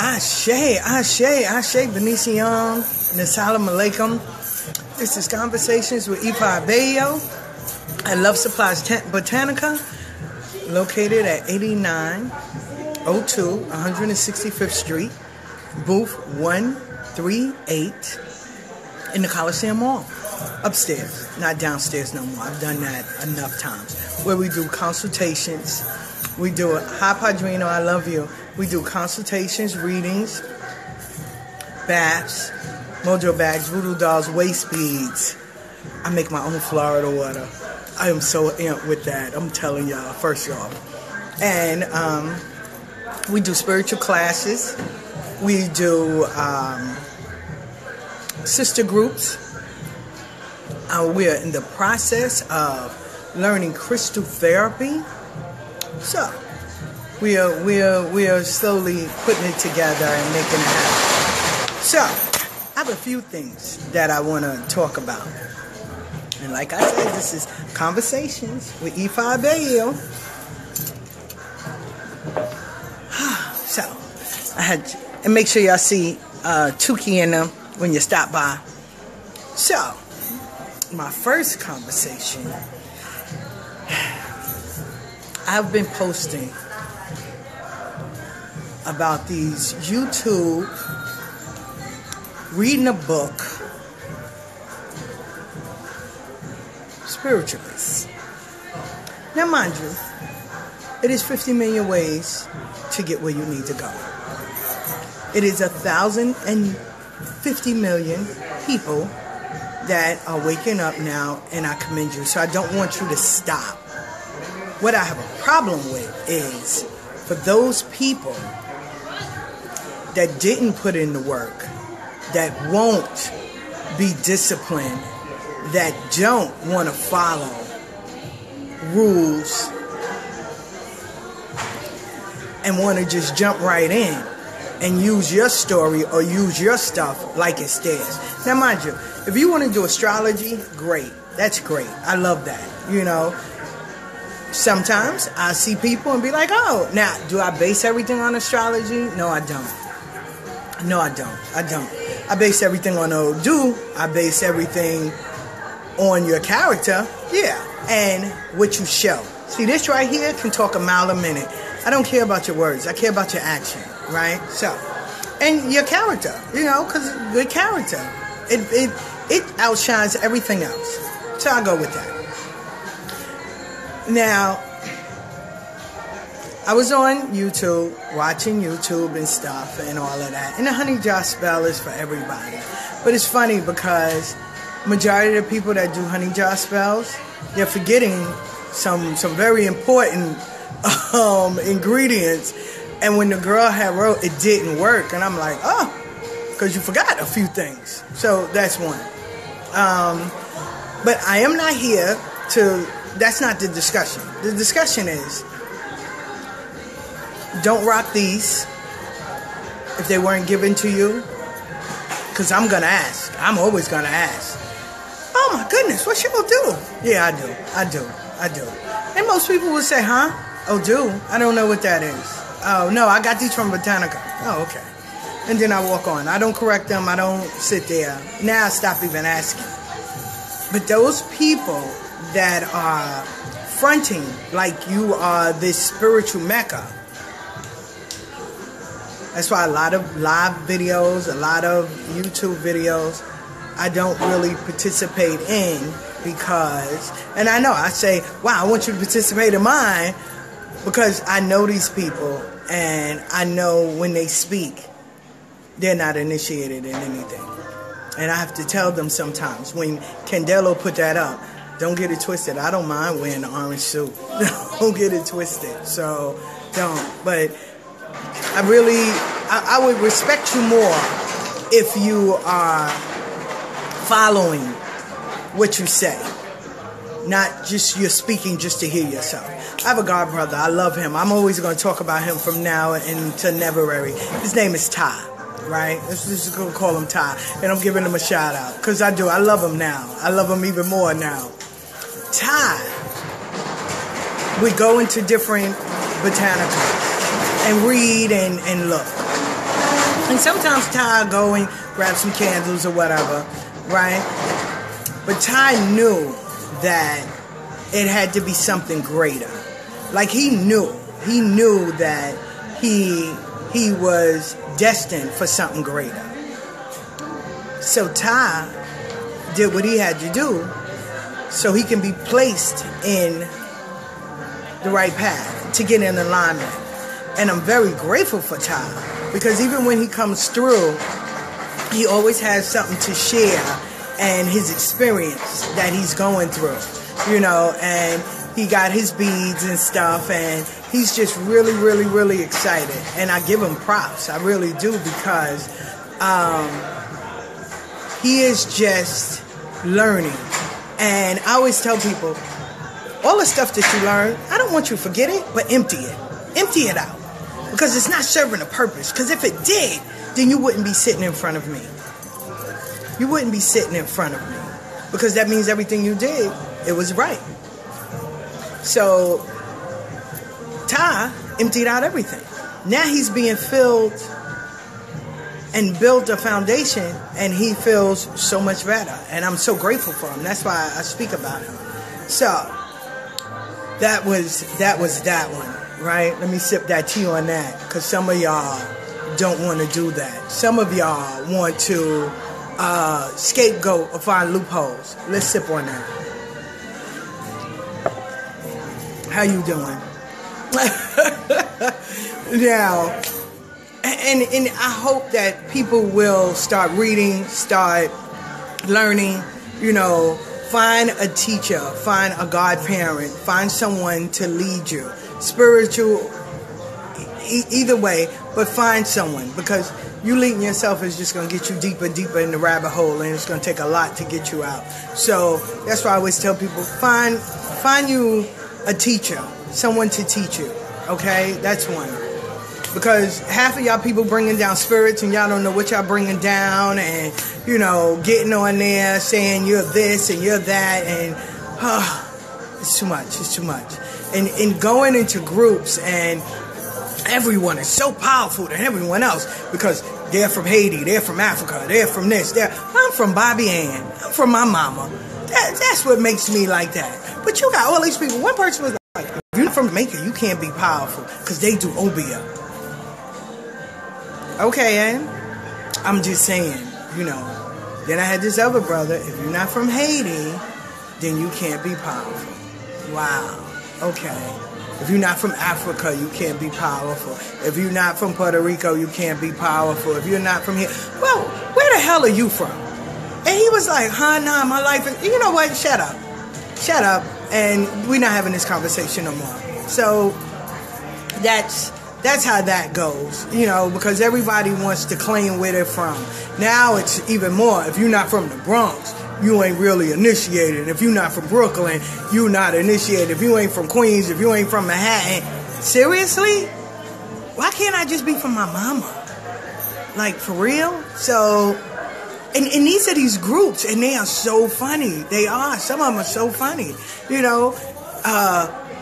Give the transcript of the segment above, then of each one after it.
Ashe, Benicion, Nasalam Alaikum. This is Conversations with Ifa Abeyo at Love Supplies Botanica, located at 8902 165th Street, booth 138 in the Coliseum Mall. Upstairs, not downstairs no more. I've done that enough times. Where we do consultations. We do it. Hi, Padrino, I love you. We do consultations, readings, baths, mojo bags, voodoo dolls, waist beads. I make my own Florida water. I am so amped with that. I'm telling y'all, first off. And we do spiritual classes. We do sister groups. We are in the process of learning crystal therapy. So we are slowly putting it together and making it happen. So I have a few things that I want to talk about. And like I said, this is Conversations with Ifa Abeyo. So I had, and make sure y'all see Tukey in them when you stop by. So my first conversation, I've been posting about these YouTube, reading a book, spiritualists. Now mind you, it is 50 million ways to get where you need to go. It is 1,050 million people that are waking up now, and I commend you. So I don't want you to stop. What I have a problem with is for those people that didn't put in the work, that won't be disciplined, that don't want to follow rules and want to just jump right in and use your story or use your stuff like it's theirs. Now mind you, if you want to do astrology, great. That's great. I love that. You know, sometimes I see people and be like, oh, now, do I base everything on astrology? No, I don't. No, I don't. I base everything on Odu. I base everything on your character. Yeah. And what you show. See, this right here can talk a mile a minute. I don't care about your words. I care about your action, right? So, and your character, you know, because good character, it outshines everything else. So I'll go with that. Now, I was on YouTube, watching YouTube and stuff and all of that. And the honey jar spell is for everybody. But it's funny because majority of the people that do honey jar spells, they're forgetting some very important ingredients. And when the girl had wrote, it didn't work. And I'm like, oh, because you forgot a few things. So that's one. But I am not here to... That's not the discussion. The discussion is, don't rock these if they weren't given to you. Because I'm going to ask. I'm always going to ask. Oh my goodness, what you going to do? Yeah, I do. And most people will say, huh? Oh, do? I don't know what that is. Oh, no, I got these from Botanica. Oh, okay. And then I walk on. I don't correct them. I don't sit there. Now I stop even asking. But those people that are fronting like you are this spiritual mecca. That's why a lot of live videos, a lot of YouTube videos, I don't really participate in because, and I know I say, wow, I want you to participate in mine because I know these people and I know when they speak, they're not initiated in anything. And I have to tell them sometimes, when Candelo put that up, don't get it twisted. I don't mind wearing the orange suit. Don't get it twisted. So, don't. But I would respect you more if you are following what you say. Not just you're speaking just to hear yourself. I have a god brother. I love him. I'm always going to talk about him from now until never. His name is Ty. Right? Let's just go call him Ty. And I'm giving him a shout out. Because I do. I love him now. I love him even more now. Ty, we go into different botanicals and read and look. And sometimes Ty go and grab some candles or whatever, right? But Ty knew that it had to be something greater. Like he knew that he was destined for something greater. So Ty did what he had to do so he can be placed in the right path to get in alignment. And I'm very grateful for Ty, because even when he comes through, he always has something to share and his experience that he's going through, you know, and he got his beads and stuff, and he's just really, really, really excited. And I give him props. I really do, because he is just learning. And I always tell people, all the stuff that you learn, I don't want you to forget it, but empty it. Empty it out. Because it's not serving a purpose. Because if it did, then you wouldn't be sitting in front of me. You wouldn't be sitting in front of me. Because that means everything you did, it was right. So, Ty emptied out everything. Now he's being filled and built a foundation, and he feels so much better. And I'm so grateful for him. That's why I speak about him. So, that was that one, right? Let me sip that tea on that, because some of y'all don't want to do that. Some of y'all want to scapegoat or find loopholes. Let's sip on that. How you doing? Now, and I hope that people will start reading, start learning, you know, find a teacher, find a godparent, find someone to lead you. Spiritual, either way, but find someone, because you leading yourself is just going to get you deeper and deeper in the rabbit hole, and it's going to take a lot to get you out. So that's why I always tell people, find you a teacher, someone to teach you, okay? That's one. Because half of y'all people bringing down spirits, and y'all don't know what y'all bringing down, and, you know, getting on there saying you're this and you're that, and it's too much, it's too much. And going into groups, and everyone is so powerful than everyone else, because they're from Haiti, they're from Africa, they're from this, I'm from Bobby Ann, I'm from my mama. That's what makes me like that. But you got all these people. One person was like, if you're from Jamaica, you can't be powerful, because they do obia. Okay, and I'm just saying, you know. Then I had this other brother, if you're not from Haiti, then you can't be powerful. Wow. Okay. If you're not from Africa, you can't be powerful. If you're not from Puerto Rico, you can't be powerful. If you're not from here, well, where the hell are you from? And he was like, nah, my life is, you know what, shut up. Shut up, and we're not having this conversation no more. So, that's how that goes, you know, because everybody wants to claim where they're from. Now it's even more, if you're not from the Bronx, you ain't really initiated. If you're not from Brooklyn, you're not initiated. If you ain't from Queens, if you ain't from Manhattan, seriously? Why can't I just be from my mama? Like, for real? So, and these are these groups, and they are so funny. They are. Some of them are so funny. You know,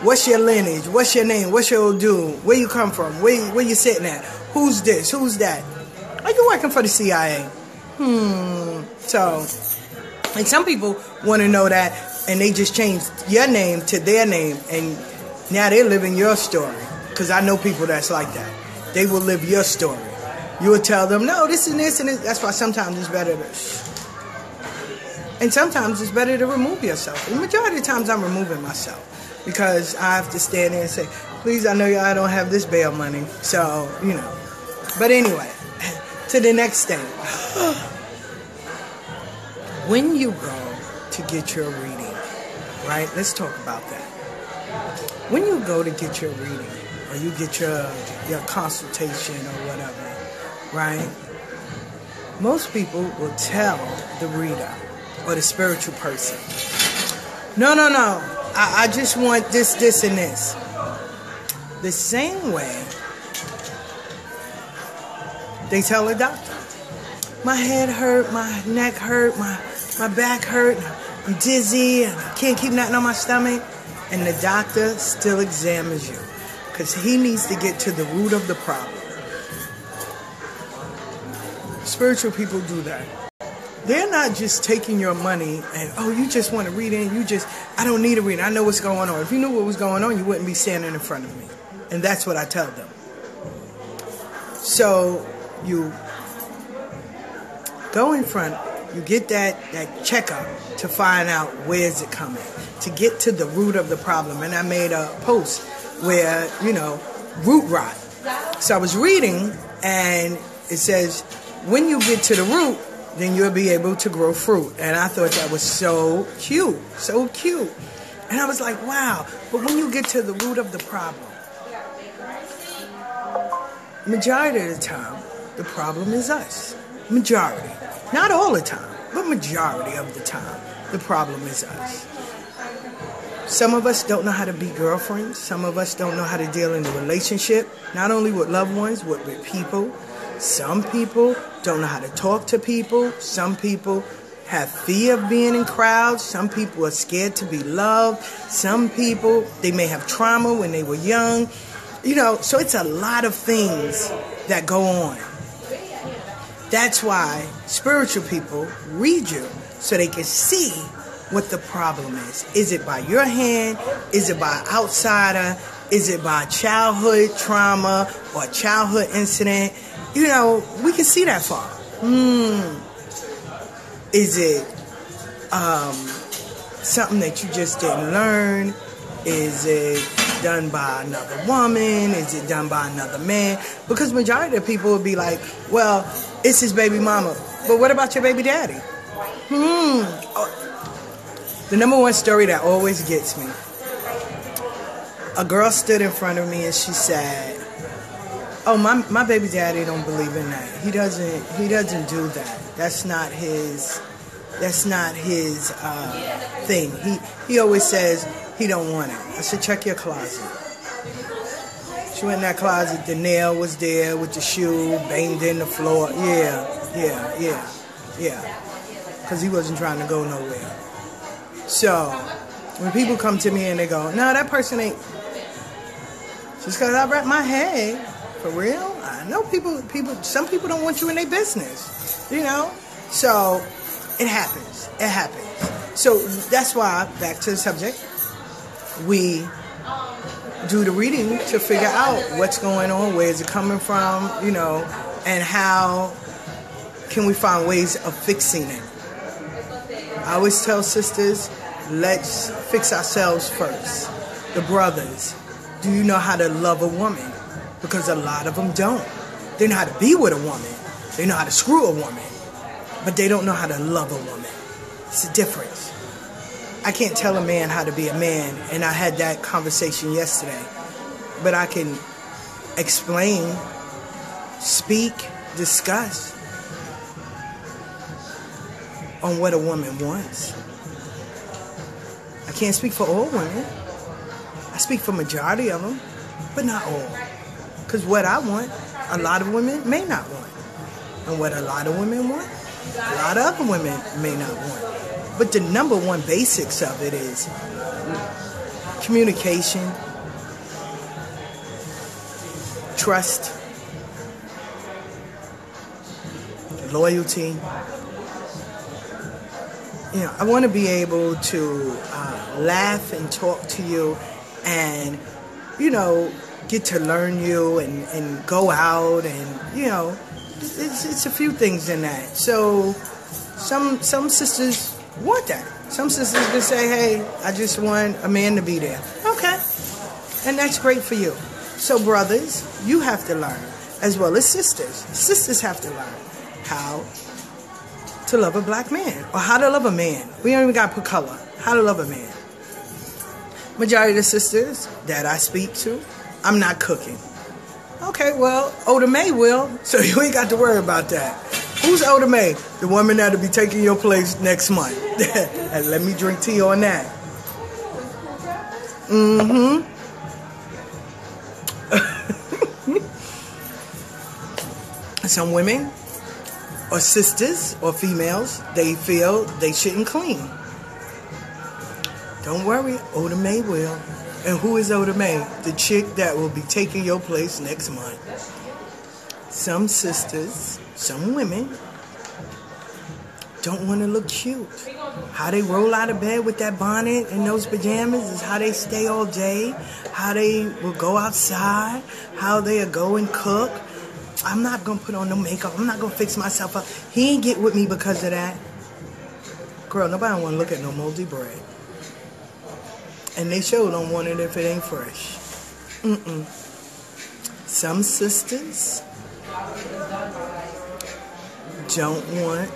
what's your lineage? What's your name? What's your do? Where you come from? Where you sitting at? Who's this? Who's that? Are you working for the CIA? So, and some people want to know that, and they just changed your name to their name, and now they're living your story. Because I know people that's like that. They will live your story. You will tell them, no, this and this and this. That's why sometimes it's better to... And sometimes it's better to remove yourself. The majority of the times I'm removing myself, because I have to stand there and say, please, I know y'all don't have this bail money. So, you know. But anyway, to the next thing. When you go to get your reading, right? Let's talk about that. When you go to get your reading, or you get your consultation or whatever, right? Most people will tell the reader or the spiritual person, no, I just want this, and this. The same way they tell a doctor, my head hurt, my neck hurt, my back hurt, I'm dizzy, and I can't keep nothing on my stomach. And the doctor still examines you, because he needs to get to the root of the problem. spiritual people do that. They're not just taking your money and, oh, you just want to read it. I don't need a reading. I know what's going on. If you knew what was going on, you wouldn't be standing in front of me. And that's what I tell them. So you go in front, you get that checkup to find out where's it coming, to get to the root of the problem. And I made a post where, root rot. So I was reading, and it says, when you get to the root, then you'll be able to grow fruit. And I thought that was so cute, so cute. And I was like, wow. But when you get to the root of the problem, majority of the time, the problem is us. Majority. Not all the time, but majority of the time, the problem is us. Some of us don't know how to be girlfriends. Some of us don't know how to deal in a relationship, not only with loved ones, but with people. Some people don't know how to talk to people. Some people have fear of being in crowds. Some people are scared to be loved. Some people, they may have trauma when they were young. So it's a lot of things that go on. That's why spiritual people read you so they can see what the problem is. Is it by your hand? Is it by an outsider? Is it by childhood trauma or childhood incident? We can see that far. Is it something that you just didn't learn? Is it done by another woman? Is it done by another man? Because majority of people would be like, well, it's his baby mama. But what about your baby daddy? The number one story that always gets me. A girl stood in front of me and she said, oh, my baby daddy don't believe in that. He doesn't do that. That's not his thing. He always says he don't want it. I said, check your closet. She went in that closet, the nail was there with the shoe, banged in the floor. Yeah. Because he wasn't trying to go nowhere. So, when people come to me and they go, no, that person ain't. Just because I wrap my head, for real? I know some people don't want you in their business, So, it happens. So, that's why, back to the subject, we do the reading to figure out what's going on, where is it coming from, and how can we find ways of fixing it. I always tell sisters, let's fix ourselves first. The brothers, do you know how to love a woman? Because a lot of them don't. They know how to be with a woman. They know how to screw a woman. But they don't know how to love a woman. It's a difference. I can't tell a man how to be a man, and I had that conversation yesterday. But I can explain, speak, discuss on what a woman wants. I can't speak for all women. I speak for majority of them, but not all. Because what I want, a lot of women may not want. And what a lot of women want, a lot of other women may not want. But the number one basics of it is communication, trust, loyalty. I want to be able to laugh and talk to you and, get to learn you and go out and, it's a few things in that. So some sisters want that. Some sisters can say, hey, I just want a man to be there. Okay. And that's great for you. So brothers, you have to learn, as well as sisters. Sisters have to learn how to love a black man, or how to love a man. We don't even got to put color. How to love a man. Majority of the sisters that I speak to, I'm not cooking. Okay, well, Oda May will, so you ain't got to worry about that. Who's Oda May? The woman that'll be taking your place next month. And let me drink tea on that. Some women or sisters or females, they feel they shouldn't clean. Don't worry, Oda May will. And who is Oda May? The chick that will be taking your place next month. some sisters, some women, don't want to look cute. How they roll out of bed with that bonnet and those pajamas is how they stay all day. How they will go outside. How they'll go and cook. I'm not going to put on no makeup. I'm not going to fix myself up. He ain't get with me because of that. Girl, nobody want to look at no moldy bread. And they sure don't want it if it ain't fresh. Some sisters don't want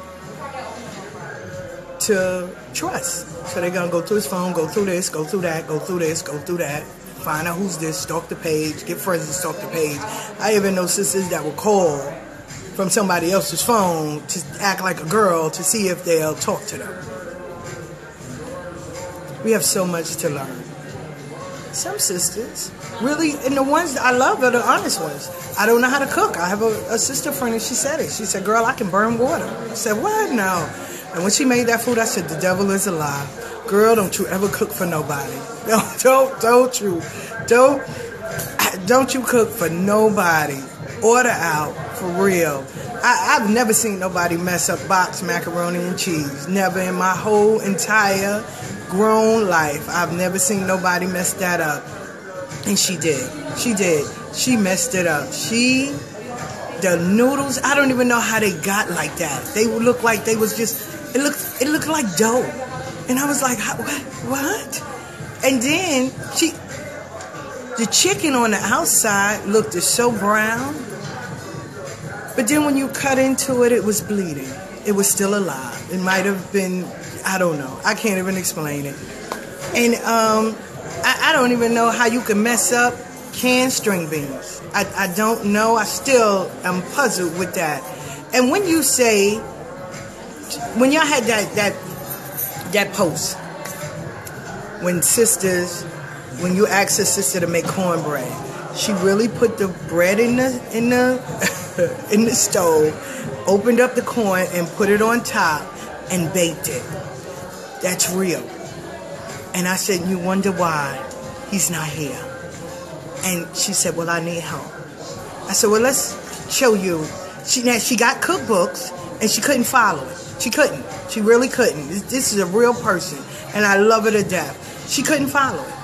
to trust. So they're going to go through his phone, go through this, go through that, go through this, go through that. Find out who's this, stalk the page, get friends and stalk the page. I even know sisters that will call from somebody else's phone to act like a girl to see if they'll talk to them. We have so much to learn. Some sisters, really, and the ones that I love are the honest ones. I don't know how to cook. I have a sister friend and she said it. She said, girl, I can burn water. I said, what? No. And when she made that food, I said, the devil is a lie. Girl, don't you ever cook for nobody. Don't you cook for nobody. Order out, for real. I've never seen nobody mess up boxed macaroni and cheese. Never in my whole entire grown life. I've never seen nobody mess that up. And she did. She did. She messed it up. The noodles, I don't even know how they got like that. They looked like they was just, it looked like dough. And I was like, what? And then the chicken on the outside looked so brown. But then when you cut into it, it was bleeding. It was still alive. It might have been, I don't know. I can't even explain it. And I don't even know how you can mess up canned string beans. I don't know. I still am puzzled with that. And when you say, when y'all had that post, when you asked a sister to make cornbread, she really put the bread in the in the stove, opened up the corn and put it on top and baked it. That's real. And I said, you wonder why he's not here? And she said, well, I need help. I said, well, let's show you. She got cookbooks and she couldn't follow it. She couldn't. She really couldn't. This is a real person and I love her to death. She couldn't follow it.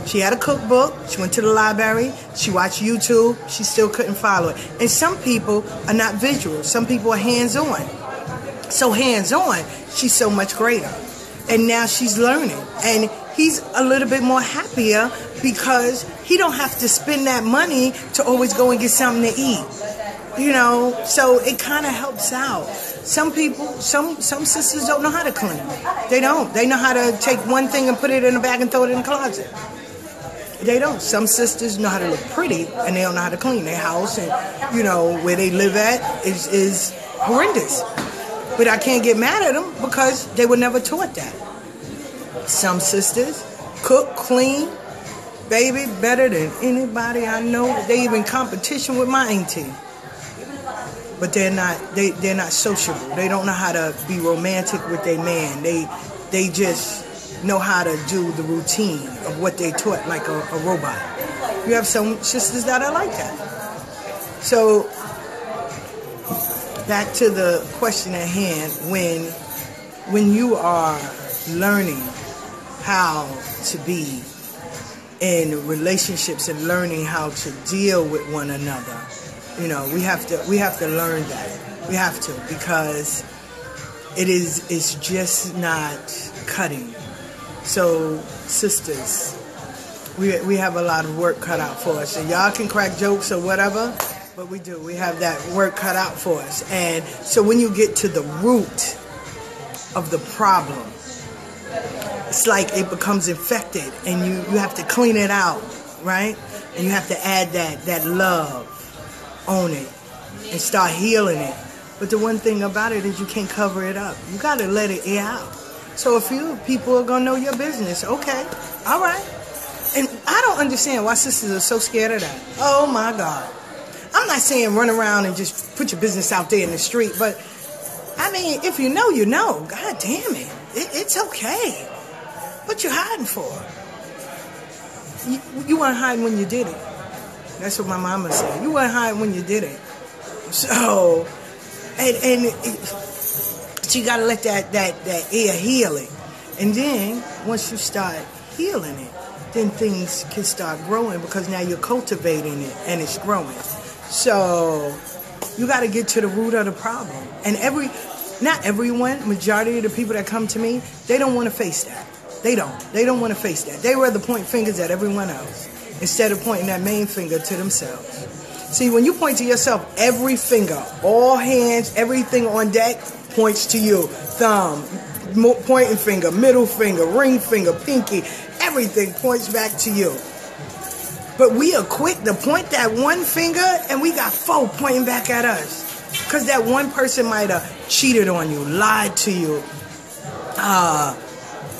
She had a cookbook. She went to the library. She watched YouTube. She still couldn't follow it. And some people are not visual. Some people are hands-on. So hands-on, she's so much greater. And now she's learning. And he's a little bit more happier because he don't have to spend that money to always go and get something to eat. You know, so it kind of helps out. Some people, some sisters don't know how to clean. They don't. They know how to take one thing and put it in a bag and throw it in the closet. They don't. Some sisters know how to look pretty and they don't know how to clean their house, and you know where they live at is horrendous. But I can't get mad at them because they were never taught that. Some sisters cook, clean, baby, better than anybody I know. They even competition with my auntie. But they're not sociable. They don't know how to be romantic with their man. They just know how to do the routine of what they taught like a robot. You have some sisters that are like that. So back to the question at hand, when you are learning how to be in relationships and learning how to deal with one another, you know, we have to learn that. We have to, because it's just not cutting. So sisters, we have a lot of work cut out for us. And y'all can crack jokes or whatever, but we do. We have that work cut out for us. And so when you get to the root of the problem, it's like it becomes infected and you have to clean it out, right? And you have to add that love on it and start healing it. But the one thing about it is you can't cover it up. You got to let it air out. So a few people are going to know your business. Okay, all right. And I don't understand why sisters are so scared of that. Oh, my God. I'm not saying run around and just put your business out there in the street, but, I mean, if you know, you know. God damn it. It's okay. What you hiding for? You weren't hiding when you did it. That's what my mama said. You weren't hiding when you did it. So, so you gotta let that air heal it. And then, once you start healing it, then things can start growing because now you're cultivating it and it's growing. So, you gotta get to the root of the problem. And not everyone, majority of the people that come to me, they don't want to face that. They don't want to face that. They rather point fingers at everyone else instead of pointing that main finger to themselves. See, when you point to yourself, every finger, all hands, everything on deck points to you. Thumb, pointing finger, middle finger, ring finger, pinky, everything points back to you. But we are quick to point that one finger and we got 4 pointing back at us. Because that one person might have cheated on you, lied to you.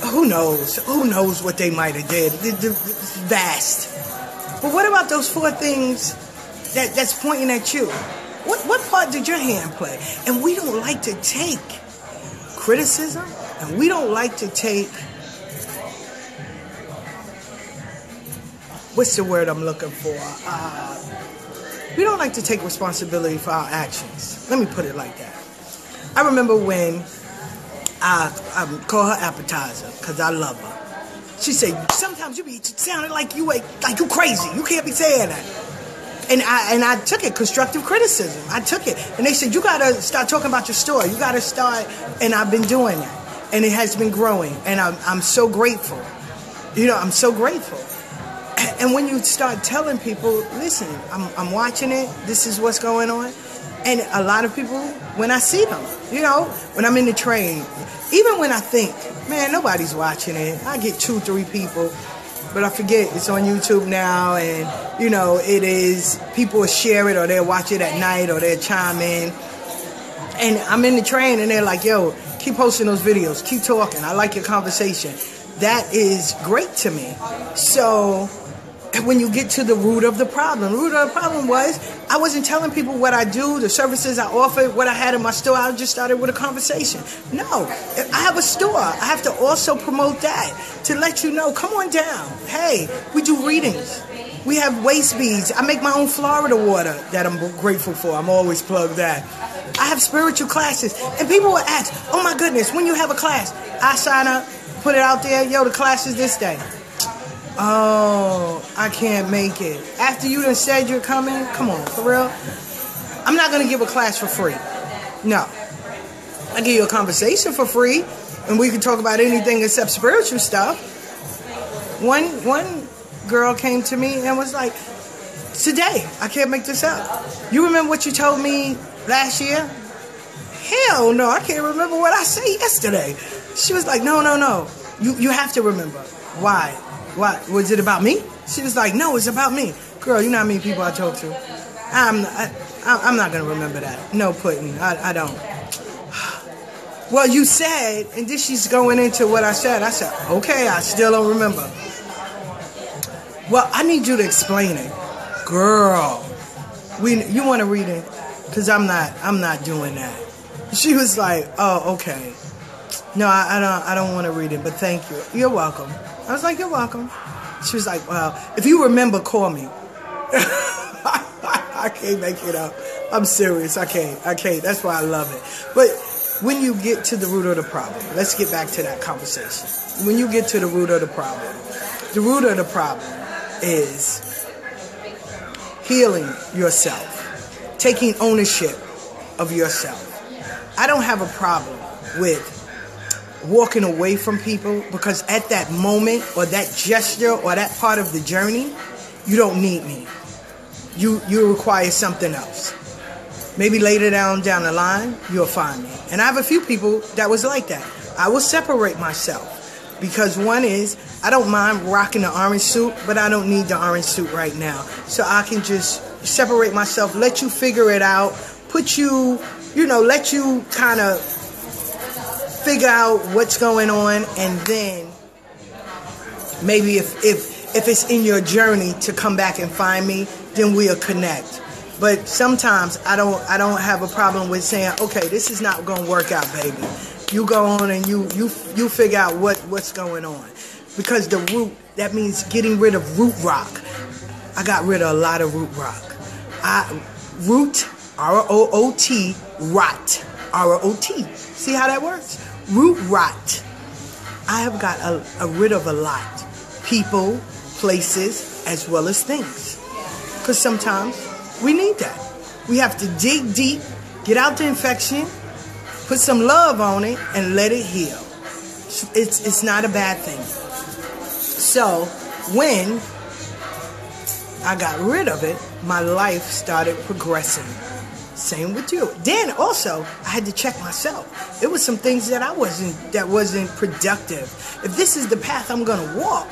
Who knows? Who knows what they might have did? It's vast. But what about those 4 things that's pointing at you? What part did your hand play? And we don't like to take criticism, and we don't like to take, what's the word I'm looking for? We don't like to take responsibility for our actions. Let me put it like that. I remember when I call her appetizer because I love her. She said, sometimes you be sounding like you crazy. You can't be saying that. And I took it, constructive criticism. I took it. And they said, you got to start talking about your story. You got to start. And I've been doing that. And it has been growing. And I'm so grateful. I'm so grateful. And when you start telling people, listen, I'm watching it. This is what's going on. And a lot of people, when I see them, when I'm in the train, even when I think, man, nobody's watching it. I get 2, 3 people. But I forget it's on YouTube now, and it is, people will share it or they'll watch it at night or they'll chime in. And I'm in the train and they're like, yo, keep posting those videos, keep talking, I like your conversation. That is great to me. So when you get to the root of the problem was I wasn't telling people what I do, the services I offered, what I had in my store. I just started with a conversation. No, I have a store. I have to also promote that to let you know, come on down. Hey, we do readings. We have waist beads. I make my own Florida water that I'm grateful for. I'm always plugged that. I have spiritual classes. And people will ask, oh my goodness, when you have a class? I sign up, put it out there. Yo, the class is this day. Oh, I can't make it. After you done said you're coming, come on, for real? I'm not going to give a class for free. No. I give you a conversation for free, and we can talk about anything except spiritual stuff. One girl came to me and was like, today, I can't make this up. You remember what you told me last year? Hell no, I can't remember what I said yesterday. She was like, no. You have to remember. Why? What, was it about me? She was like, no, it's about me. Girl, you know how many people I talk to? I'm not going to remember that. No pudding. I don't. Well, you said, and then she's going into what I said. I said, okay, I still don't remember. Well, I need you to explain it. Girl, you want to read it? Because I'm not doing that. She was like, oh, okay. No, I don't want to read it, but thank you. You're welcome. I was like, you're welcome. She was like, well, if you remember, call me. I can't make it up. I'm serious. I can't. That's why I love it. But when you get to the root of the problem, let's get back to that conversation. When you get to the root of the problem is healing yourself, taking ownership of yourself. I don't have a problem with walking away from people because at that moment or that gesture or that part of the journey, you don't need me. You require something else. Maybe later down the line, you'll find me. And I have a few people that was like that. I will separate myself because one is, I don't mind rocking the orange suit, but I don't need the orange suit right now. So I can just separate myself, let you figure it out, let you kind of figure out what's going on, and then maybe if it's in your journey to come back and find me, then we'll connect. But sometimes I don't have a problem with saying, okay, this is not going to work out, baby. You go on and you figure out what's going on. Because the root, that means getting rid of root rock. I got rid of a lot of root rock. Root R-O-O-T, rot. R-O-T. See how that works? Root rot. I have got rid of a lot. People, places, as well as things. Because sometimes we need that. We have to dig deep, get out the infection, put some love on it, and let it heal. It's not a bad thing. So when I got rid of it, my life started progressing. Same with you. Then also, I had to check myself. It was some things that wasn't productive. If this is the path I'm gonna walk,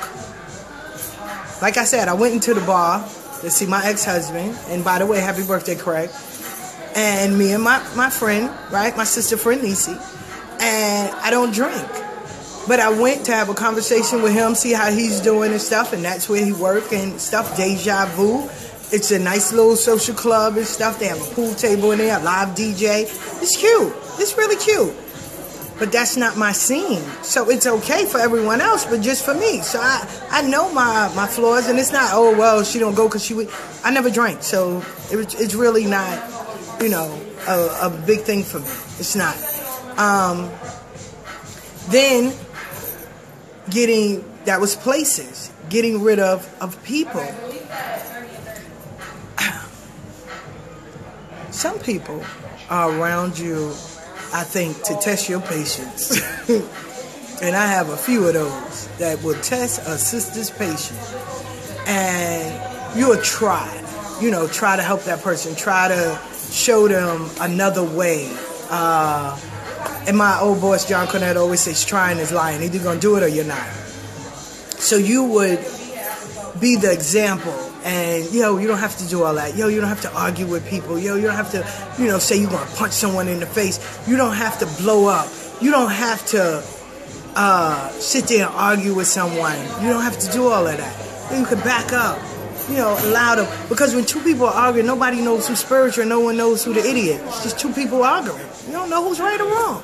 like I said, I went into the bar to see my ex-husband, and by the way, happy birthday, Craig. And me and my friend, right, my sister friend Nisi, and I don't drink. But I went to have a conversation with him, see how he's doing and stuff, and that's where he worked and stuff, Deja Vu. It's a nice little social club and stuff. They have a pool table in there, a live DJ. It's cute. It's really cute. But that's not my scene. So it's okay for everyone else, but just for me. So I know my flaws, and it's not, oh, well, she don't go because she would. I never drank, so it's really not, a big thing for me. It's not. Then that was places, getting rid of people. Some people are around you, I think, to test your patience. And I have a few of those that will test a sister's patience. And you'll try to help that person, try to show them another way. And my old boss, John Cornette, always says, trying is lying. Either you're going to do it or you're not. So you would be the example. And, you don't have to do all that. You don't have to argue with people. You don't have to, say you're going to punch someone in the face. You don't have to blow up. You don't have to sit there and argue with someone. You don't have to do all of that. You can back up, allow them. Because when two people are arguing, nobody knows who's spiritual. No one knows who the idiot. It's just two people arguing. You don't know who's right or wrong.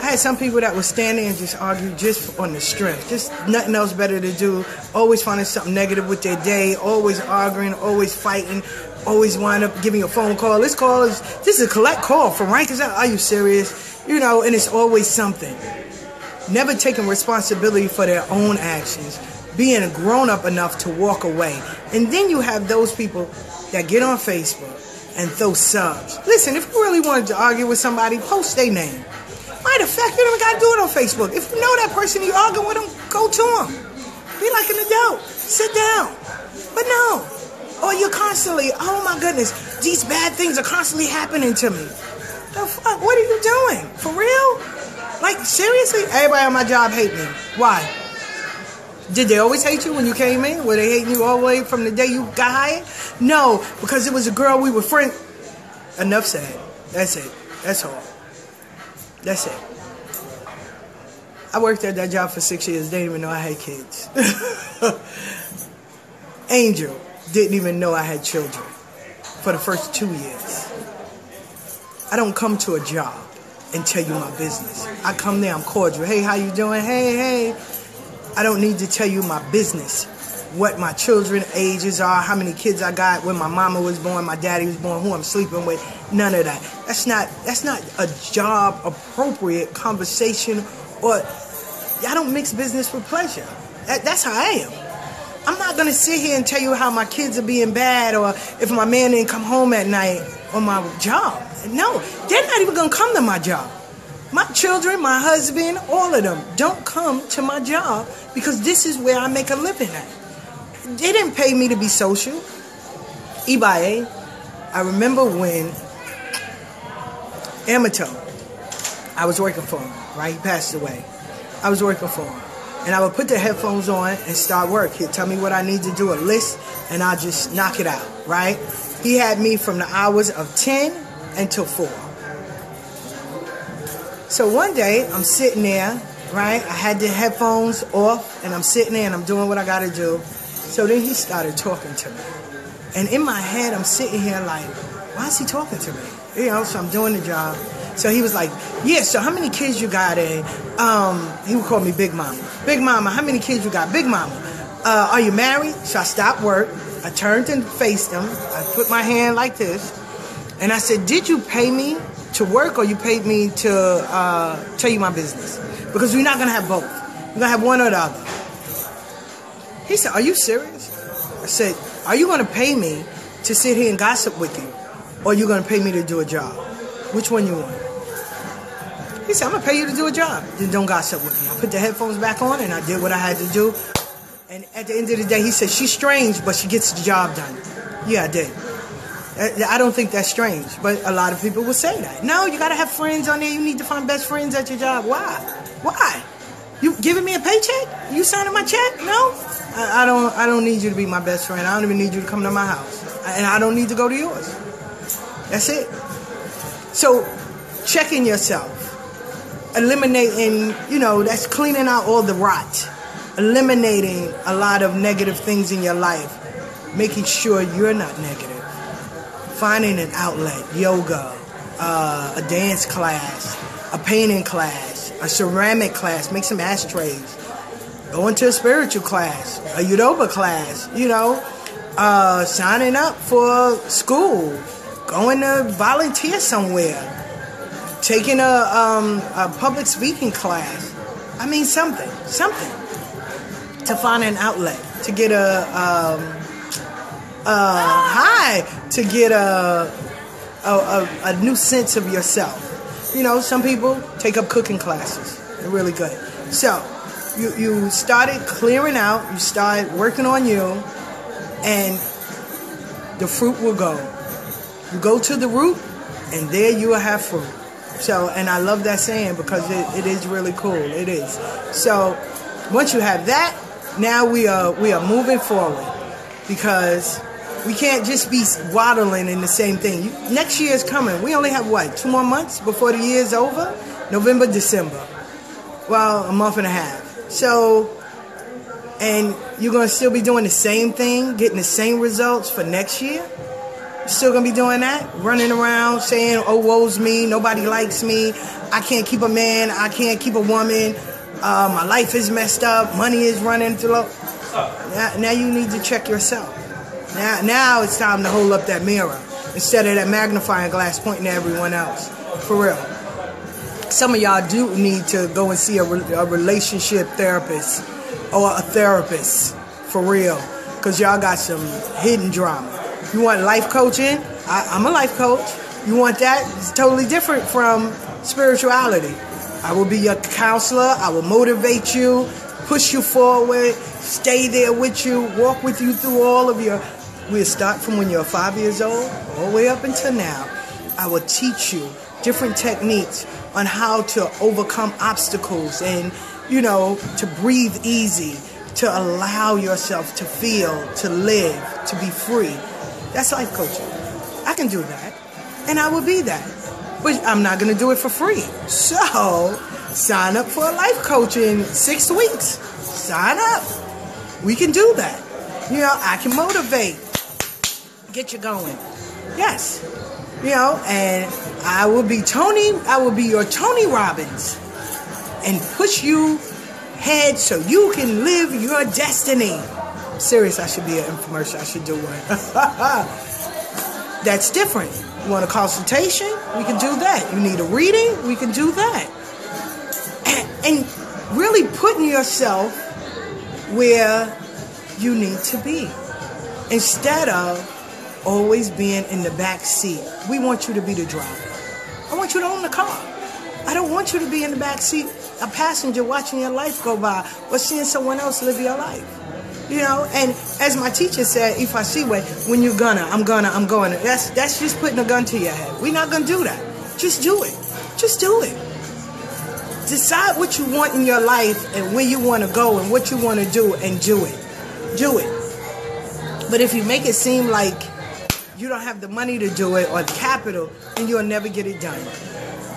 I had some people that would stand there and just argue just on the strength. Just nothing else better to do. Always finding something negative with their day. Always arguing. Always fighting. Always wind up giving a phone call. This is a collect call from Rikers. Are you serious? And it's always something. Never taking responsibility for their own actions. Being grown up enough to walk away. And then you have those people that get on Facebook and throw subs. Listen, if you really wanted to argue with somebody, post their name. Matter of fact, you don't even got to do it on Facebook. If you know that person you arguing with them, go to them. Be like an adult. Sit down. But no. Or you're constantly, oh my goodness, these bad things are constantly happening to me. The fuck? What are you doing? For real? Like, seriously? Everybody on my job hate me. Why? Did they always hate you when you came in? Were they hating you all the way from the day you got hired? No, because it was a girl we were friends. Enough said. That's it. That's all. That's it. I worked at that job for 6 years. They didn't even know I had kids. Angel didn't even know I had children for the first 2 years. I don't come to a job and tell you my business. I come there, I'm cordial. Hey, how you doing? Hey. I don't need to tell you my business. What my children's ages are, how many kids I got, when my mama was born, my daddy was born, who I'm sleeping with. None of that. That's not a job appropriate conversation, or I don't mix business with pleasure. That's how I am. I'm not gonna sit here and tell you how my kids are being bad, or if my man didn't come home at night on my job. No, they're not even gonna come to my job. My children, my husband, all of them don't come to my job because this is where I make a living at. They didn't pay me to be social. Ifa Abeyo, I remember when Amato, I was working for him, right? He passed away. I was working for him. And I would put the headphones on and start work. He'd tell me what I need to do, a list, and I'll just knock it out, right? He had me from the hours of 10 until 4. So one day, I'm sitting there, right? I had the headphones off, and I'm sitting there, and I'm doing what I got to do. So then he started talking to me. And in my head, I'm sitting here like, why is he talking to me? So I'm doing the job. So he was like, yeah, so how many kids you got? And he would call me Big Mama. Big Mama, how many kids you got? Big Mama, are you married? So I stopped work, I turned and faced him. I put my hand like this. And I said, did you pay me to work or you paid me to tell you my business? Because we're not going to have both. We're going to have one or the other. He said, are you serious? I said, are you going to pay me to sit here and gossip with you? Or are you going to pay me to do a job? Which one you want? He said, I'm going to pay you to do a job. Then don't gossip with me. I put the headphones back on and I did what I had to do. And at the end of the day, he said, she's strange, but she gets the job done. Yeah, I did. I don't think that's strange, but a lot of people will say that. No, you got to have friends on there. You need to find best friends at your job. Why? Why? You giving me a paycheck? You signing my check? No? I don't need you to be my best friend. I don't even need you to come to my house. And I don't need to go to yours. That's it. So, checking yourself. Eliminating, that's cleaning out all the rot. Eliminating a lot of negative things in your life. Making sure you're not negative. Finding an outlet. Yoga. A dance class. A painting class. A ceramic class. Make some ashtrays. Going to a spiritual class. A Yoruba class. Signing up for school. Going to volunteer somewhere. Taking a public speaking class. I mean, something. To find an outlet. To get to get a new sense of yourself. Some people take up cooking classes. They're really good. So, you started clearing out. You started working on you. And the fruit will go. You go to the root, and there you will have fruit. So, and I love that saying because it is really cool. It is. So, once you have that, now we are moving forward because we can't just be waddling in the same thing. Next year is coming. We only have 2 more months before the year is over? November, December. Well, a month and a half. So, and you're going to still be doing the same thing, getting the same results for next year? Still gonna be doing that? Running around saying, oh, woe's me, nobody likes me, I can't keep a man, I can't keep a woman, my life is messed up, money is running through. Now you need to check yourself. Now it's time to hold up that mirror instead of that magnifying glass pointing at everyone else. For real. Some of y'all do need to go and see a relationship therapist or a therapist. For real. Because y'all got some hidden drama. You want life coaching? I'm a life coach. You want that? It's totally different from spirituality. I will be your counselor. I will motivate you, push you forward, stay there with you, walk with you through all of your... We'll start from when you're 5 years old all the way up until now. I will teach you different techniques on how to overcome obstacles and, to breathe easy, to allow yourself to feel, to live, to be free. That's life coaching. I can do that. And I will be that. But I'm not going to do it for free. So, sign up for a life coach in 6 weeks. Sign up. We can do that. I can motivate. Get you going. Yes. And I will be your Tony Robbins. And push you ahead so you can live your destiny. Serious, I should be an infomercial. I should do one. That's different. You want a consultation? We can do that. You need a reading? We can do that. And really putting yourself where you need to be. Instead of always being in the back seat. We want you to be the driver. I want you to own the car. I don't want you to be in the back seat, a passenger watching your life go by or seeing someone else live your life. And as my teacher said, Ifa Abeyo, when you're I'm going. That's just putting a gun to your head. We're not going to do that. Just do it. Just do it. Decide what you want in your life and where you want to go and what you want to do and do it. Do it. But if you make it seem like you don't have the money to do it or the capital, then you'll never get it done.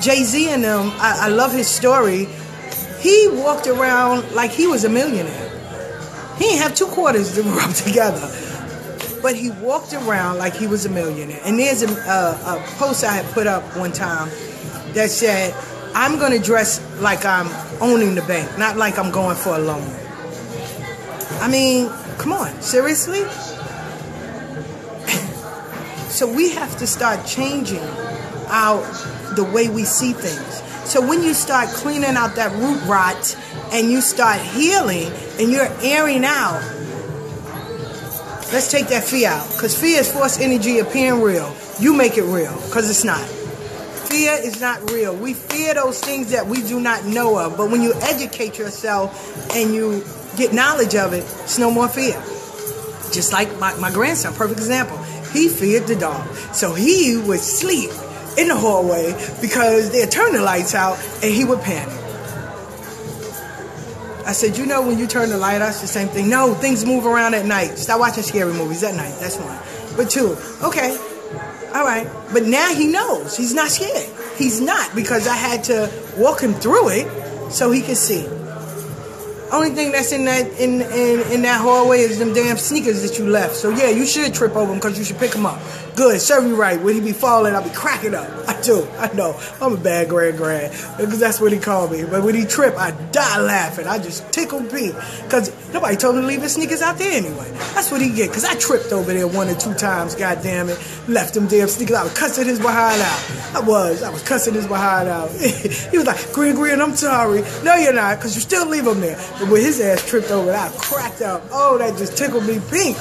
Jay-Z and them, I love his story. He walked around like he was a millionaire. He didn't have 2 quarters to rub together. But he walked around like he was a millionaire. And there's a post I had put up one time that said, I'm going to dress like I'm owning the bank, not like I'm going for a loan. I mean, come on, seriously? So we have to start changing the way we see things. So when you start cleaning out that root rot and you start healing and you're airing out, let's take that fear out. Because fear is force energy appearing real. You make it real, because it's not. Fear is not real. We fear those things that we do not know of. But when you educate yourself and you get knowledge of it, it's no more fear. Just like my grandson, perfect example. He feared the dark. So he would sleep in the hallway because they'd turn the lights out and he would panic. I said, you know, when you turn the light out, it's the same thing. No, things move around at night. Stop watching scary movies at night. That's one. But two, okay, all right. But now he knows. He's not scared. He's not, because I had to walk him through it so he could see. Only thing that's in that hallway is them damn sneakers that you left. So yeah, you should trip over them because you should pick them up. Good, serve you right. When he be falling, I'll be cracking up. I do, I know. I'm a bad grand because that's what he called me. But when he trip, I die laughing. I just tickle Pete because nobody told him to leave his sneakers out there anyway. That's what he get, because I tripped over there 1 or 2 times. God damn it, left them damn sneakers. I was cussing his behind out. I was cussing his behind out. He was like, Green, I'm sorry. No, you're not, because you still leave them there. But when his ass tripped over, I cracked up. Oh, that just tickled me pink.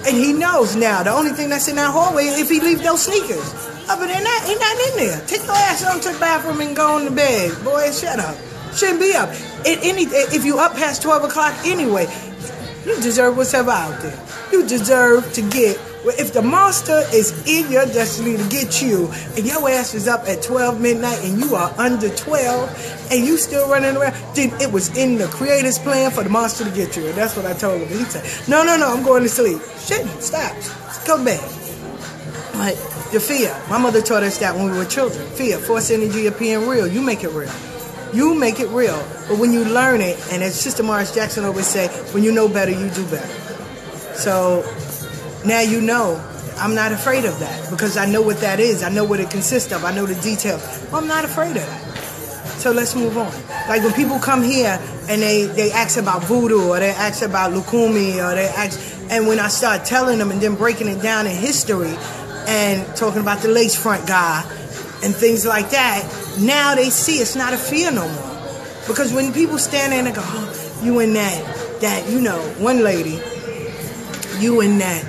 And he knows now. The only thing that's in that hallway is if he leaves those sneakers. Other than that, he not in there. Take your ass on to the bathroom and go on to bed. Boy, shut up. Shouldn't be up. If you up past 12 o'clock anyway, you deserve what's ever out there. You deserve to get. If the monster is in your destiny to get you, and your ass is up at 12 midnight and you are under 12 and you still running around, then it was in the creator's plan for the monster to get you. And that's what I told him. And he said, no, I'm going to sleep. Shit, stop. Go to bed. Like, the fear. My mother taught us that when we were children. Fear, force energy appearing real. You make it real. You make it real. But when you learn it, and as Sister Morris Jackson always say, when you know better, you do better. So now you know I'm not afraid of that, because I know what that is. I know what it consists of. I know the details. Well, I'm not afraid of that. So let's move on. Like when people come here and they ask about voodoo, or they ask about lukumi, or they ask, and when I start telling them and then breaking it down in history and talking about the lace front guy and things like that, now they see it's not a fear no more. Because when people stand there and they go, oh, you and that, you know, one lady, you and that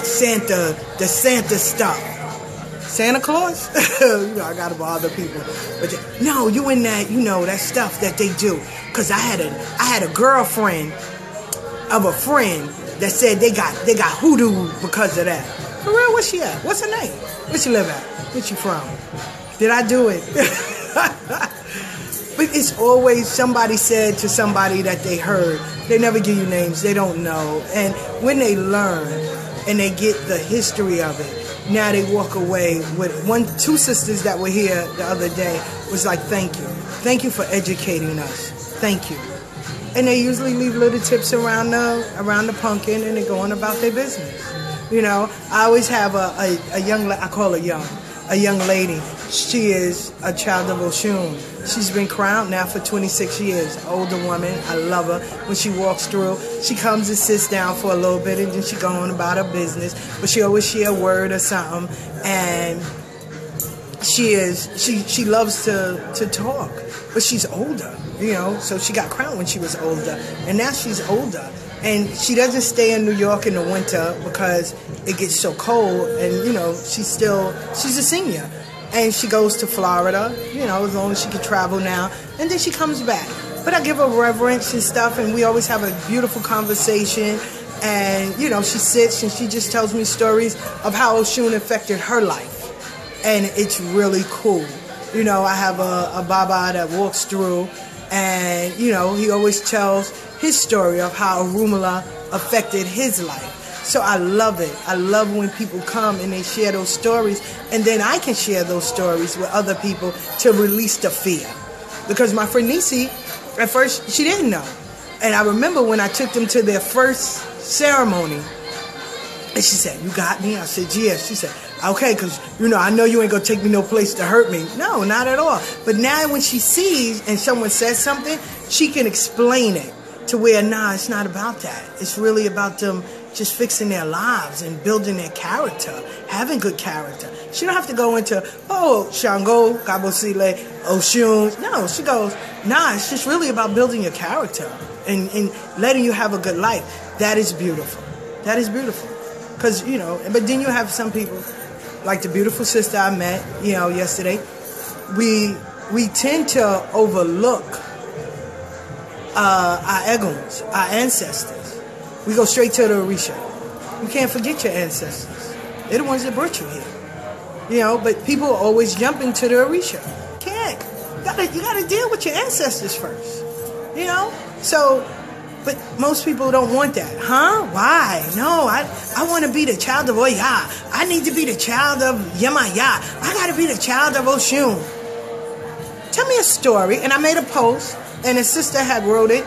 Santa, the Santa stuff. Santa Claus? You know, I gotta bother people. But no, you and that, you know, that stuff that they do. Cause I had a girlfriend of a friend that said they got hoodoo because of that. For real, where's she at? What's her name? Where she live at? Where she from? Did I do it? But it's always somebody said to somebody that they heard. They never give you names. They don't know. And when they learn and they get the history of it, now they walk away with two sisters that were here the other day was like, thank you. Thank you for educating us. Thank you. And they usually leave little tips around the pumpkin, and they go on about their business. You know, I always have a young, I call her young, a young lady. She is a child of Oshun. She's been crowned now for 26 years. Older woman. I love her. When she walks through, she comes and sits down for a little bit, and then she go on about her business. But she always share a word or something. And she loves to talk. But she's older, you know. So she got crowned when she was older. And now she's older. And she doesn't stay in New York in the winter because it gets so cold. And, you know, she's a senior. And she goes to Florida, you know, as long as she can travel now. And then she comes back. But I give her reverence and stuff, and we always have a beautiful conversation. And, you know, she sits and she just tells me stories of how Oshun affected her life. And it's really cool. You know, I have a Baba that walks through, and, you know, he always tells his story of how Orunmila affected his life. So I love it. I love when people come and they share those stories, and then I can share those stories with other people to release the fear. Because my friend Nisi, at first, she didn't know. And I remember when I took them to their first ceremony, and she said, you got me? I said, yes. She said, okay, because, you know, I know you ain't going to take me no place to hurt me. No, not at all. But now when she sees and someone says something, she can explain it to where, nah, it's not about that. It's really about them just fixing their lives and building their character, having good character. She don't have to go into, oh, Shango, Kabosile, Oshun. No, she goes, nah, it's just really about building your character and letting you have a good life. That is beautiful. That is beautiful. Because, you know, but then you have some people, like the beautiful sister I met, you know, yesterday. We tend to overlook our eguns, our ancestors. We go straight to the Orisha. You can't forget your ancestors. They're the ones that brought you here. You know, but people always jump into the Orisha. Can't. You gotta deal with your ancestors first. You know? So, but most people don't want that. Huh? Why? No, I want to be the child of Oya. I need to be the child of Yamaya. I gotta be the child of Oshun. Tell me a story. And I made a post, and a sister had wrote it.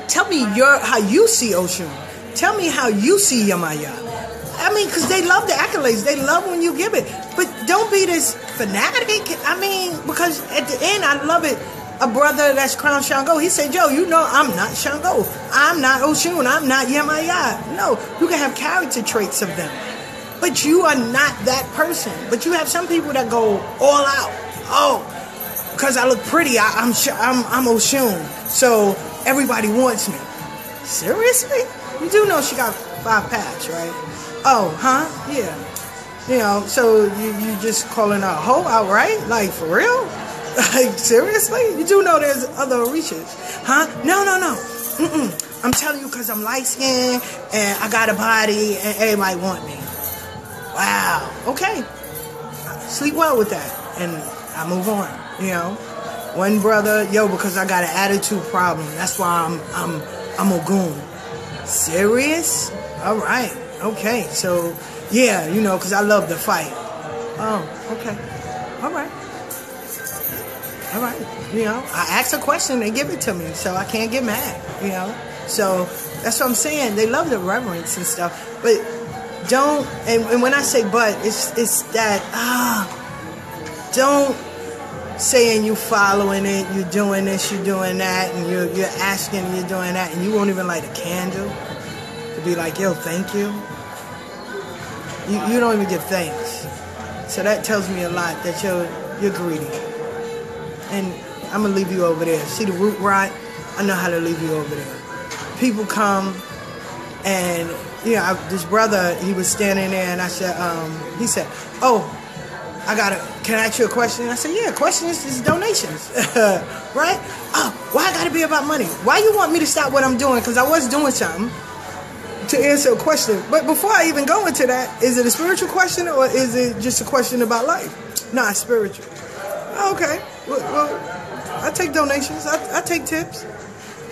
Tell me how you see Oshun. Tell me how you see Yamaya. I mean, because they love the accolades. They love when you give it. But don't be this fanatic. I mean, because at the end, I love it. A brother that's crowned Shango, he said, Joe, you know I'm not Shango. I'm not Oshun. I'm not Yamaya. No, you can have character traits of them. But you are not that person. But you have some people that go all out. Oh, because I look pretty, I'm Oshun. So everybody wants me. Seriously? You do know she got 5 paths, right? Oh, huh? Yeah. You know, so you just calling her a hoe outright? Like, for real? Like, seriously? You do know there's other Orishas. Huh? No. I'm telling you because I'm light-skinned and I got a body and everybody want me. Wow. Okay. Sleep well with that. And I move on, you know. One brother, because I got an attitude problem. That's why I'm a goon. Serious? All right. Okay. So, yeah, you know, because I love to fight. Oh, okay. All right. All right, you know, I ask a question, they give it to me, so I can't get mad, you know. So that's what I'm saying. They love the reverence and stuff, but don't. And when I say but, it's that don't saying you following it, you're doing this, you're doing that, and you're asking, you're doing that, and you won't even light a candle to be like, yo, thank you. You don't even give thanks. So that tells me a lot that you're greedy. And I'm going to leave you over there. See the root rot? I know how to leave you over there. People come and, you know, this brother, he was standing there and I said, he said, oh, can I ask you a question? I said, yeah, questions is donations, right? Oh, why I got to be about money? Why you want me to stop what I'm doing? Because I was doing something to answer a question. But before I even go into that, is it a spiritual question or is it just a question about life? Nah, it's spiritual. Okay. Well, I take donations. I take tips.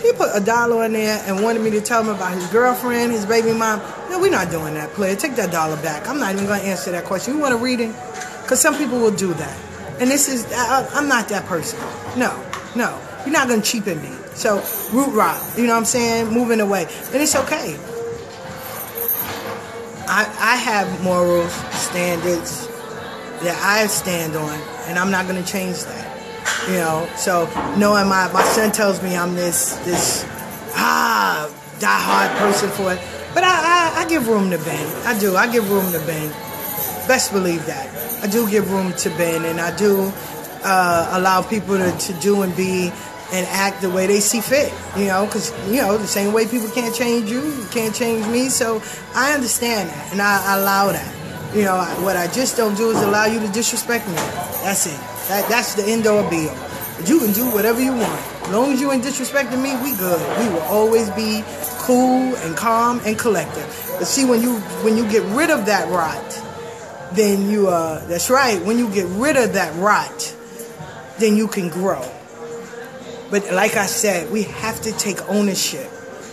He put $1 in there and wanted me to tell him about his girlfriend, his baby mom. No, we're not doing that, player. Take that $1 back. I'm not even going to answer that question. You want a reading? Because some people will do that. And I'm not that person. No. You're not going to cheapen me. So, root rot. You know what I'm saying? Moving away. And it's okay. I have morals, standards that I stand on. And I'm not going to change that. You know, so knowing my son tells me I'm this die-hard person for it. But I give room to bend. I do. I give room to bend. Best believe that. I do give room to bend, and I do allow people to do and be and act the way they see fit. You know, because, you know, the same way people can't change you can't change me. So I understand that, and I allow that. You know, what I just don't do is allow you to disrespect me. That's it. That's the end all be all. But you can do whatever you want. As long as you ain't disrespecting me, we good. We will always be cool and calm and collective. But see, when you get rid of that rot, then that's right. When you get rid of that rot, then you can grow. But like I said, we have to take ownership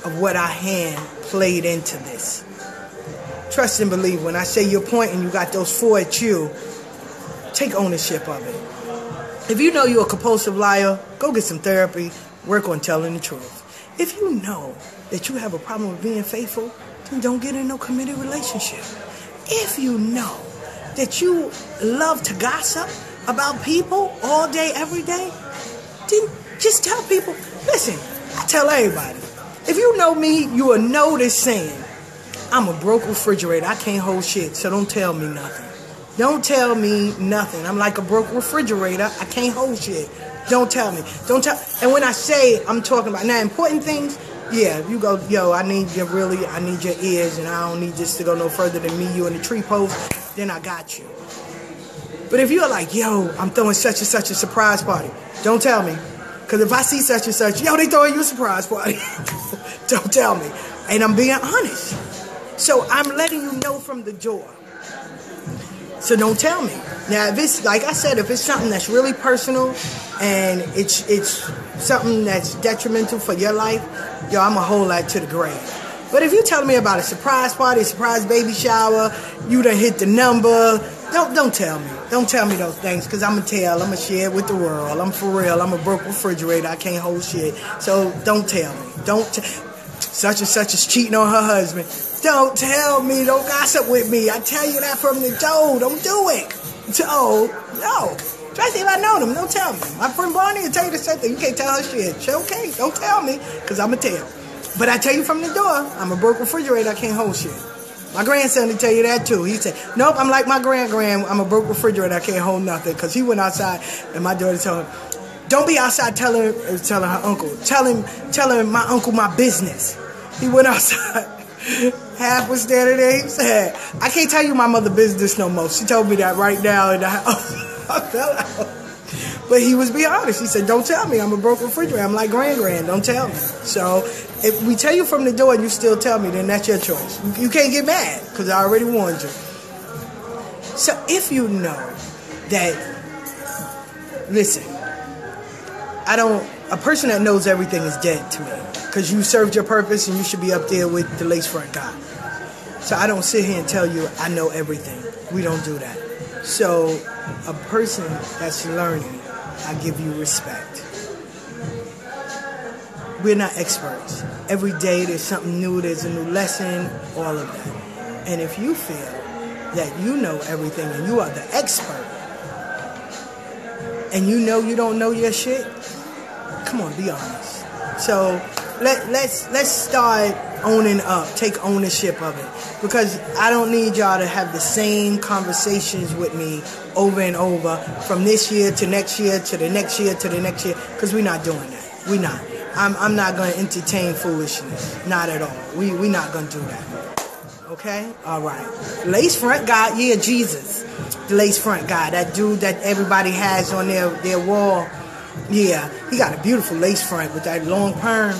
of what our hand played into this. Trust and believe. When I say you're pointing, you got those 4 at you. Take ownership of it. If you know you're a compulsive liar, go get some therapy. Work on telling the truth. If you know that you have a problem with being faithful, then don't get in no committed relationship. If you know that you love to gossip about people all day, every day, then just tell people, listen, I tell everybody. If you know me, you will know this saying. I'm a broke refrigerator. I can't hold shit, so don't tell me nothing. Don't tell me nothing. I'm like a broke refrigerator. I can't hold shit. Don't tell me. Don't tell. And when I say I'm talking about now important things, yeah, you go, yo, I need your ears, and I don't need this to go no further than me, you, and the tree post, then I got you. But if you're like, yo, I'm throwing such and such a surprise party, don't tell me. Because if I see such and such, yo, they throwing you a surprise party. Don't tell me. And I'm being honest. So I'm letting you know from the door. So don't tell me. Now, if it's, like I said, if it's something that's really personal and it's something that's detrimental for your life, yo, I'm going to hold that to the grave. But if you're telling me about a surprise party, a surprise baby shower, you done hit the number, don't tell me. Don't tell me those things, because I'm going to tell. I'm going to share it with the world. I'm for real. I'm a broke refrigerator. I can't hold shit. So don't tell me. Such and such is cheating on her husband. Don't tell me. Don't gossip with me. I tell you that from the door. Don't do it. So, no. Especially if I know them. Don't tell me. My friend Barney will tell you the same thing. You can't tell her shit. She okay. Don't tell me, because I'm going to tell. But I tell you from the door, I'm a broke refrigerator. I can't hold shit. My grandson will tell you that too. He said, nope, I'm like my grand. I'm a broke refrigerator. I can't hold nothing. Because he went outside, and my daughter told him, don't be outside telling her uncle. Telling my uncle my business. He went outside. Half was standing there. He said, I can't tell you my mother's business no more. She told me that right now in the house. I fell out. But he was being honest. He said, don't tell me. I'm a broke refrigerator. I'm like grand. Don't tell me. So if we tell you from the door and you still tell me, then that's your choice. You can't get mad, because I already warned you. So if you know that, listen, a person that knows everything is dead to me, because you served your purpose and you should be up there with the lace front guy. So I don't sit here and tell you I know everything. We don't do that. So a person that's learning, I give you respect. We're not experts. Every day there's something new, there's a new lesson, all of that. And if you feel that you know everything and you are the expert, and you know you don't know your shit, come on, be honest. So let's start owning up, take ownership of it. Because I don't need y'all to have the same conversations with me over and over from this year to next year to the next year to the next year, because we're not doing that. We're not. I'm not going to entertain foolishness. Not at all. We're not going to do that. Okay? All right. Lace front guy, yeah, Jesus. The lace front guy, that dude that everybody has on their wall. Yeah, he got a beautiful lace front with that long perm.